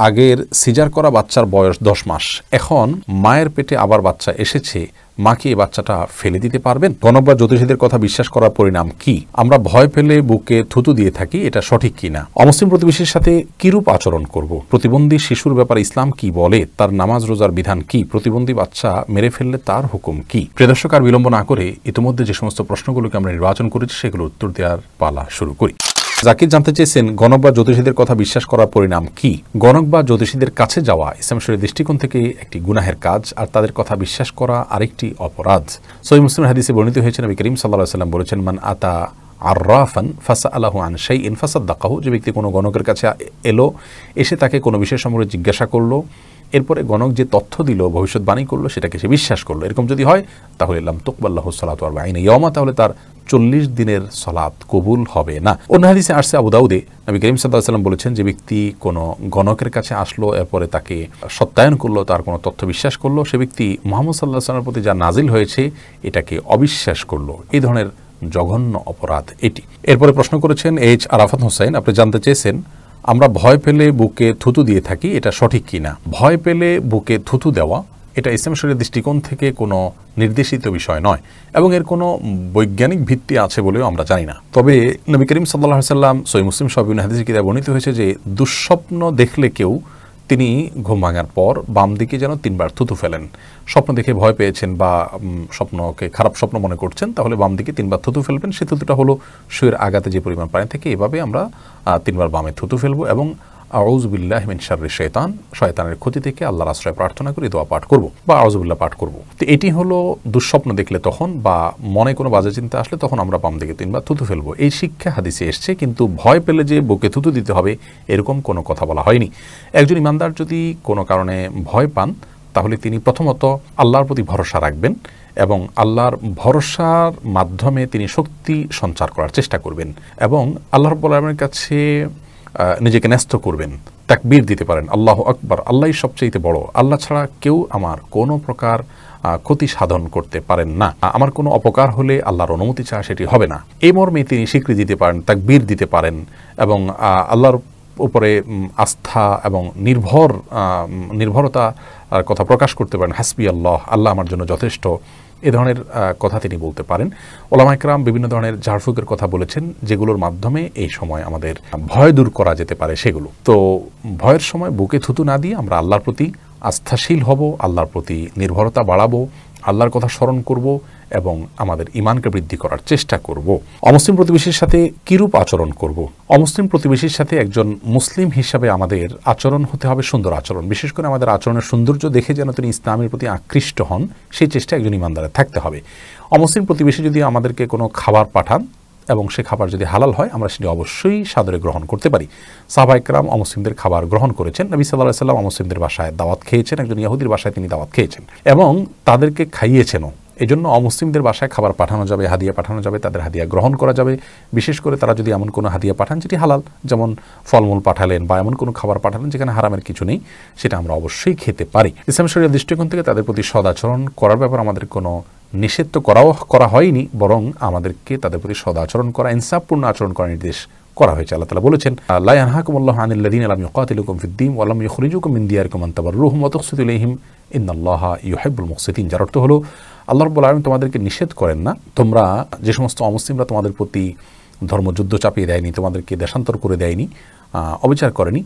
আগের সিজার করা বাচ্চার বয়স 10 মাস, এখন মায়ের পেটে আবার বাচ্চা এসেছে, মা কি এই বাচ্চাটা ফেলে দিতে পারবেন? গণক বা জ্যোতিষীদের কথা বিশ্বাস করার পরিণাম কি? আমরা ভয় পেলে বুকে থুতু দিয়ে থাকি, এটা সঠিক কিনা? অমুসলিম প্রতিবেশীর সাথে কিরূপ আচরণ করব? প্রতিবন্ধী শিশুর ব্যাপারে ইসলাম কি বলে? তার নামাজ রোজার বিধান কি? প্রতিবন্ধী বাচ্চা মেরে ফেললে তার হুকুম কি? প্রিয় দর্শক, আর বিলম্ব না করে ইতিমধ্যে যে সমস্ত প্রশ্নগুলোকে আমরা নির্বাচন করেছি সেগুলোর উত্তর দেওয়ার পালা শুরু করি। জাকির জানতে চেয়েছেন, গণক বা জ্যোতিষীদের কথা বিশ্বাস করার পরিণাম কি? গণক বা জ্যোতিষীদের কাছে যাওয়া ইসলাম শরীয়তের দৃষ্টিকোণ থেকে একটি গুনাহের কাজ, আর তাদের কথা বিশ্বাস করা আরেকটি অপরাধ। সহিহ মুসলিম হাদিসে বর্ণিত হয়েছে, নবী করিম সাল্লাল্লাহু আলাইহি ওয়াসাল্লাম বলেছেন, মান আতা আররাফান ফাসআলাহু আন শাইইন ফাসাদ্দাকাহু, যে ব্যক্তি কোনো গণকের কাছে এলো, এসে তাকে কোনো বিষয় সম্পর্কে জিজ্ঞাসা করলো, এরপরে গণক যে তথ্য দিল, ভবিষ্যৎবাণী করলো, সেটাকে সে বিশ্বাস করলো, এরকম যদি হয় তাহলে লাম তুকবাল লাহু সালাতু 40 ইয়াওমা, তাহলে তার 40 দিনের সালাত কবুল হবে না। অন্য হাদিসে আসছে আবু দাউদে, নবী করিম সাল্লাল্লাহু আলাইহি ওয়াসাল্লাম বলেছেন, যে ব্যক্তি কোনো গণকের কাছে আসলো, এরপরে তাকে সত্যায়ন করলো, তার কোনো তথ্য বিশ্বাস করলো, সে ব্যক্তি মুহাম্মদ সাল্লাল্লাহু আলাইহি ওয়াসাল্লামের প্রতি যা নাজিল হয়েছে এটাকে অবিশ্বাস করলো। এই ধরনের জঘন্য অপরাধ এটি। এরপরে প্রশ্ন করেছেন এইচ আরাফাত হোসেন, আপনি জানতে চেয়েছেন, আমরা ভয় পেলে বুকে থুতু দিয়ে থাকি, এটা সঠিক কিনা? ভয় পেলে বুকে থুতু দেওয়া এটা ইসলাম শরীয়তের দৃষ্টিকোণ থেকে কোনো নির্দেশিত বিষয় নয়, এবং এর কোনো বৈজ্ঞানিক ভিত্তি আছে বলেও আমরা জানি না। তবে নবী করিম সাল্লাল্লাহু আলাইহি ওয়াসাল্লাম সহিহ মুসলিম সহ বিভিন্ন হাদিসে কিতাবে বর্ণিত হয়েছে যে দুঃস্বপ্ন দেখলে কেউ, তিনি ঘুম ভাঙার পর বাম দিকে যেন 3 বার থুতু ফেলেন। স্বপ্ন দেখে ভয় পেয়েছেন বা স্বপ্নকে খারাপ স্বপ্ন মনে করছেন, তাহলে বাম দিকে 3 বার থুতু ফেলবেন। সেই থুতুটা হলো শুয়ের আগাতে যে পরিমাণ পানি থেকে, এভাবে আমরা 3 বার বামে থুতু ফেলবো এবং আউযু বিল্লাহি মিন শাররি শাইতান, শয়তানের ক্ষতি থেকে আল্লাহর আশ্রয় প্রার্থনা করে দোয়া পাঠ করব বা আউযু বিল্লাহ পাঠ করব। তো এটি হলো দুঃস্বপ্ন দেখলে তখন, বা মনে কোনো বাজে চিন্তা আসলে তখন আমরা বাম দিকে 3 বার থুতু ফেলবো। এই শিক্ষা হাদিসে এসছে, কিন্তু ভয় পেলে যে বুকে থুতু দিতে হবে এরকম কোনো কথা বলা হয়নি। একজন ইমানদার যদি কোনো কারণে ভয় পান, তাহলে তিনি প্রথমত আল্লাহর প্রতি ভরসা রাখবেন এবং আল্লাহর ভরসার মাধ্যমে তিনি শক্তি সঞ্চার করার চেষ্টা করবেন এবং আল্লাহ রাব্বুল আলামিনের কাছে নিজেকে ন্যস্ত করবেন। তাকবীর দিতে পারেন, আল্লাহু আকবার, আল্লাহই সবচেয়ে বড়, আল্লাহ ছাড়া কেউ আমার কোনো প্রকার ক্ষতি সাধন করতে পারেন না, আমার কোনো অপকার হলে আল্লাহর অনুমতি ছাড়া সেটি হবে না, এই মর্মে তিনি স্বীকৃতি দিতে পারেন, তাকবীর দিতে পারেন এবং আল্লাহর উপরে আস্থা এবং নির্ভরতা কথা প্রকাশ করতে পারেন। হাসবি আল্লাহ, আল্লাহ আমার জন্য যথেষ্ট, এ ধরনের কথা তিনি বলতে পারেন। ওলামা ইকরাম বিভিন্ন ধরনের ঝাড়ফুঁকের কথা বলেছেন, যেগুলোর মাধ্যমে এই সময় আমাদের ভয় দূর করা যেতে পারে সেগুলো। তো ভয়ের সময় বুকে থুতু না দিয়ে আমরা আল্লাহর প্রতি আস্থাশীল হব, আল্লাহর প্রতি নির্ভরতা বাড়াবো, আল্লাহর কথা স্মরণ করব এবং আমাদের ঈমানকে বৃদ্ধি করার চেষ্টা করব। অমুসলিম প্রতিবেশীর সাথে কিরূপ আচরণ করব? অমুসলিম প্রতিবেশীর সাথে একজন মুসলিম হিসাবে আমাদের আচরণ হতে হবে সুন্দর আচরণ। বিশেষ করে আমাদের আচরণের সৌন্দর্য দেখে যেন তিনি ইসলামের প্রতি আকৃষ্ট হন, সেই চেষ্টা একজন ঈমানদারের থাকতে হবে। অমুসলিম প্রতিবেশী যদি আমাদেরকে কোনো খাবার পাঠান এবং সে খাবার যদি হালাল হয়, আমরা সেটি অবশ্যই সাদরে গ্রহণ করতে পারি। সাহাবায়ে কেরাম অমুসলিমদের খাবার গ্রহণ করেছেন। নবী সাল্লাল্লাহু আলাইহি ওয়াসাল্লাম অমুসলিমদের বাসায় দাওয়াত খেয়েছেন, একজন ইহুদির বাসায় তিনি দাওয়াত খেয়েছেন এবং তাদেরকে খাইয়েছেনও। এজন্য অমুসলিমদের বাসায় খাবার পাঠানো যাবে, হাদিয়া পাঠানো যাবে, তাদের হাদিয়া গ্রহণ করা যাবে। বিশেষ করে তারা যদি এমন কোনো হাদিয়া পাঠান যেটি হালাল, যেমন ফলমূল পাঠালেন বা এমন কোনো খাবার পাঠালেন যেখানে হারামের কিছু নেই, সেটা আমরা অবশ্যই খেতে পারি। ইসলাম শরীয়তের দৃষ্টিকোণ থেকে তাদের প্রতি সদাচরণ করার ব্যাপারে আমাদের কোনো নিষেধ তো করা হয়নি, বরং আমাদেরকে তাদের প্রতি সদাচরণ করা, ইনসাফপূর্ণ আচরণ করার নির্দেশ করা হয়েছে। আল্লাহ তাআলা বলেছেন, লা ইয়ানহাকুমুল্লাহু আনিল লাযিনা লাম ইউকাতিলুকুম ফিদ-দীন ওয়া লাম ইখরিজুকুম মিন দিয়ারিকুম আন তাবাররুহুম ওয়া তুকসিতু ইলাইহিম ইন্নাল্লাহা ইউহিব্বুল মুকসিতিন। যার অর্থ হলো, আল্লাহ রাব্বুল আলামিন তোমাদেরকে নিষেধ করেন না, তোমরা যে সমস্ত অমুসলিমরা তোমাদের প্রতি ধর্মযুদ্ধ চাপিয়ে দেয়নি, তোমাদেরকে দেশান্তর করে দেয়নি, অবিচার করেনি,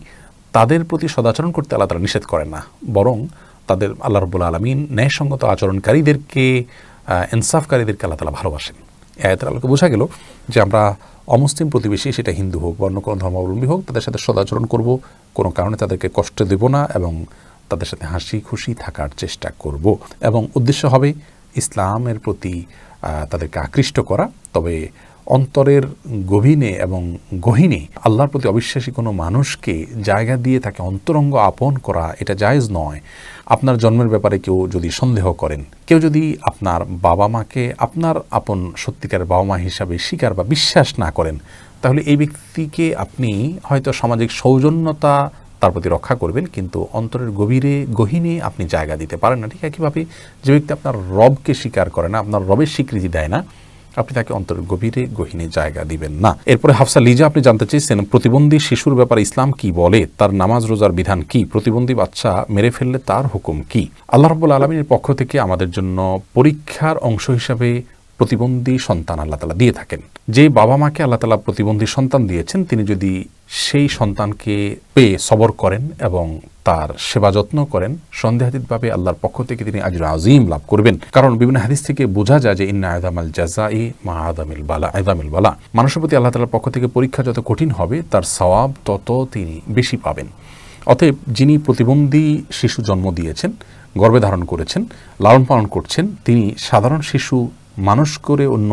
তাদের প্রতি সদাচরণ করতে আল্লাহ তাআলা নিষেধ করেন না, বরং তাদের আল্লাহ রাব্বুল আলামিন ন্যায়সঙ্গত আচরণকারীদেরকে, ইনসাফকারীদেরকে আল্লাহ তাআলা ভালোবাসেন। এই আয়াতের আলোকে বোঝা গেল যে আমরা অমুসলিম প্রতিবেশী, সেটা হিন্দু হোক বা অন্য কোনো ধর্মাবলম্বী হোক, তাদের সাথে সদাচরণ করব, কোনো কারণে তাদেরকে কষ্ট দেব না এবং তাদের সাথে হাসি খুশি থাকার চেষ্টা করব এবং উদ্দেশ্য হবে ইসলামের প্রতি তাদেরকে আকৃষ্ট করা। তবে অন্তরের গভীরে এবং গহীনে আল্লাহর প্রতি অবিশ্বাসী কোনো মানুষকে জায়গা দিয়ে তাকে অন্তরঙ্গ আপন করা, এটা জায়েজ নয়। আপনার জন্মের ব্যাপারে কেউ যদি সন্দেহ করেন, কেউ যদি আপনার বাবা মাকে আপনার আপন সত্যিকারের বাবা মা হিসাবে স্বীকার বা বিশ্বাস না করেন, তাহলে এই ব্যক্তিকে আপনি হয়তো সামাজিক সৌজন্যতা তার প্রতি রক্ষা করবেন, কিন্তু অন্তরের গহীনে আপনি জায়গা দিতে পারেন না। ঠিক একইভাবে যে ব্যক্তি আপনার রবকে স্বীকার করে না, আপনার রবের স্বীকৃতি দেয় না, আপনি তাকে অন্তরের গহীনে জায়গা দিবেন না। এরপরে হাফসা লিজা আপনি জানতে চেয়েছেন প্রতিবন্ধী শিশুর ব্যাপারে ইসলাম কি বলে, তার নামাজ রোজার বিধান কি, প্রতিবন্ধী বাচ্চা মেরে ফেললে তার হুকুম কি। আল্লাহ রাব্বুল আলামিনের পক্ষ থেকে আমাদের জন্য পরীক্ষার অংশ হিসাবে প্রতিবন্ধী সন্তান আল্লাহ তাআলা দিয়ে থাকেন। যে বাবা মাকে আল্লাহ তাআলা প্রতিবন্ধী সন্তান দিয়েছেন, তিনি যদি সেই সন্তানকে পেয়ে সবর করেন এবং তার সেবা যত্ন করেন, সন্দেহাতীতভাবে আল্লাহর পক্ষ থেকে তিনি আজর আজিম লাভ করবেন। কারণ বিভিন্ন হাদিস থেকে বোঝা যায় যে ইন্না আযামাল জাযাই মা আযামিল বালা, মানুষের প্রতি আল্লাহ তাআলার পক্ষ থেকে পরীক্ষা যত কঠিন হবে তার সওয়াব তত তিনি বেশি পাবেন। অতএব যিনি প্রতিবন্ধী শিশু জন্ম দিয়েছেন, গর্ভে ধারণ করেছেন, লালন পালন করছেন, তিনি সাধারণ শিশু মানুষ করে অন্য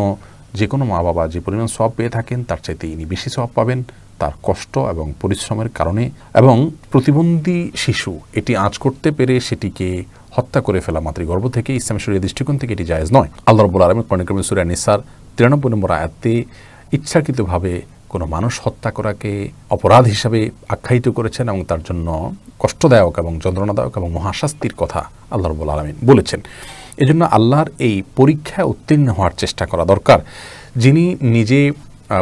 যে কোনো মা বাবা যে পরিমাণ সওয়াব পেয়ে থাকেন তার চাইতে ইনি বেশি সওয়াব পাবেন তার কষ্ট এবং পরিশ্রমের কারণে। এবং প্রতিবন্ধী শিশু এটি আঁচ করতে পেরে সেটিকে হত্যা করে ফেলা মাতৃগর্ভ থেকে ইসলামের শরীয়তের দৃষ্টিকোণ থেকে এটি জায়েজ নয়। আল্লাহ রাব্বুল আলামিন কোরআনে সূরা নিসার 93 নম্বর আয়াতে ইচ্ছাকৃতভাবে কোনো মানুষ হত্যা করাকে অপরাধ হিসাবে আখ্যায়িত করেছেন এবং তার জন্য কষ্টদায়ক এবং যন্ত্রণাদায়ক এবং মহাশাস্তির কথা আল্লাহ রাব্বুল আলামিন বলেছেন। এজন্য আল্লাহর এই পরীক্ষায় উত্তীর্ণ হওয়ার চেষ্টা করা দরকার। যিনি নিজে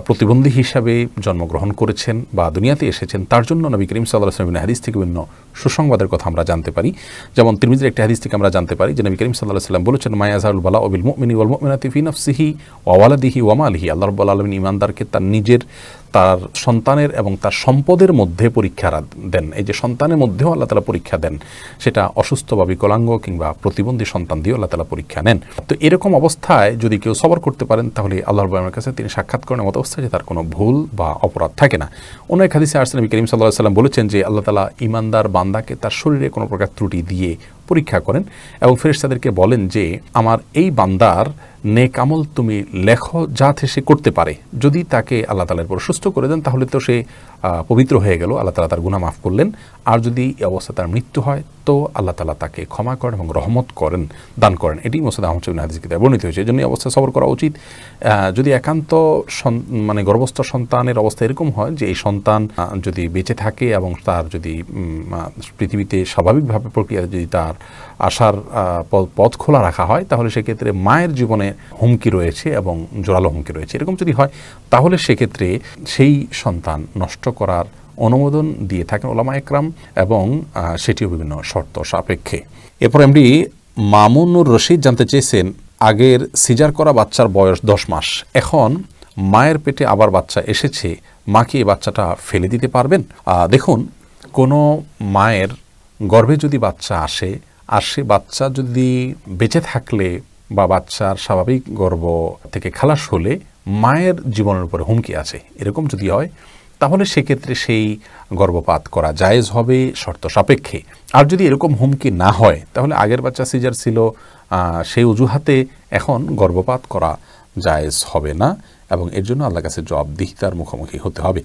প্রতিবন্ধী হিসাবে জন্মগ্রহণ করেছেন বা দুনিয়াতে এসেছেন, তার জন্য নবী করিম সাল্লাল্লাহু আলাইহি ওয়াসাল্লামের হাদিস থেকে বিভিন্ন সুসংবাদের কথা আমরা জানতে পারি। যেমন তিরমিজির একটি হাদিস থেকে আমরা জানতে পারি যে নবী করিম সাল্লাল্লাহু আলাইহি ওয়াসাল্লাম বলেছেন, মা ইয়াযালুল বালাউ বিল মুমিনি ওয়াল মুমিনাতি ফি নাফসিহি ওয়া ওয়ালাদিহি ওয়া মালিহি। আল্লাহ রাব্বুল আলামিন ঈমানদারকে তার নিজের, তার সন্তানের এবং তার সম্পদের মধ্যে পরীক্ষা দেন। এই যে সন্তানের মধ্যেও আল্লাহ তাআলা পরীক্ষা দেন, সেটা অসুস্থ বা বিকলাঙ্গ কিংবা প্রতিবন্ধী সন্তান দিয়েও আল্লাহ তাআলা পরীক্ষা নেন। তো এরকম অবস্থায় যদি কেউ সবর করতে পারেন, তাহলে আল্লাহ রাব্বুল আলামিনের কাছে তিনি সাক্ষাৎ করেন এমন অবস্থায় যে তার কোনো ভুল বা অপরাধ থাকে না। অন্য এক হাদিসে আসছে নবী করিম সাল্লাল্লাহু আলাইহি ওয়াসাল্লাম বলেছেন যে আল্লাহ তাআলা ঈমানদার বান্দাকে তার শরীরে কোনো প্রকার ত্রুটি দিয়ে পরীক্ষা করেন এবং ফেরেশতাদেরকে বলেন যে আমার এই বান্দার নেক আমল তুমি লেখো যাতে সে করতে পারে। যদি তাকে আল্লাহ তাআলার উপর সুস্থ করে দেন তাহলে তো সে পবিত্র হয়ে গেল, আল্লাহ তাআলা তার গুনাহ মাফ করলেন। আর যদি এই অবস্থা তার মৃত্যু হয় তো আল্লাহ তাআলা তাকে ক্ষমা করেন এবং রহমত করেন, দান করেন। এটি মুসনাদ আহমদ ইবনে হাদিস কিতাবে বর্ণিত হয়েছে। এই জন্য এই অবস্থায় সবর করা উচিত। যদি একান্ত মানে গর্ভস্থ সন্তানের অবস্থা এরকম হয় যে এই সন্তান যদি বেঁচে থাকে এবং তার যদি পৃথিবীতে স্বাভাবিকভাবে প্রক্রিয়া যদি তার আসার পথ খোলা রাখা হয়, তাহলে সেক্ষেত্রে মায়ের জীবনে হুমকি রয়েছে এবং জোরালো হুমকি রয়েছে। এরকম যদি হয় তাহলে সেক্ষেত্রে সেই সন্তান নষ্ট করার অনুমোদন দিয়ে থাকেন উলামা একরাম এবং সেটিও বিভিন্ন শর্ত সাপেক্ষে। এরপর এমডি মামুনুর রশিদ জানতে চেয়েছেন, আগের সিজার করা বাচ্চার বয়স 10 মাস, এখন মায়ের পেটে আবার বাচ্চা এসেছে, মা কি এই বাচ্চাটা ফেলে দিতে পারবেন? দেখুন, কোনো মায়ের গর্ভে যদি বাচ্চা আসে আর সে বাচ্চা যদি বেঁচে থাকলে বা বাচ্চার স্বাভাবিক গর্ভ থেকে খালাস হলে মায়ের জীবনের উপরে হুমকি আছে, এরকম যদি হয় তাহলে সেক্ষেত্রে সেই গর্ভপাত করা জায়েজ হবে শর্ত সাপেক্ষে। আর যদি এরকম হুমকি না হয় তাহলে আগের বাচ্চা সিজার ছিল, সেই অজুহাতে এখন গর্ভপাত করা জায়েজ হবে না এবং এর জন্য আল্লাহর কাছে জবাবদিহিতার মুখোমুখি হতে হবে।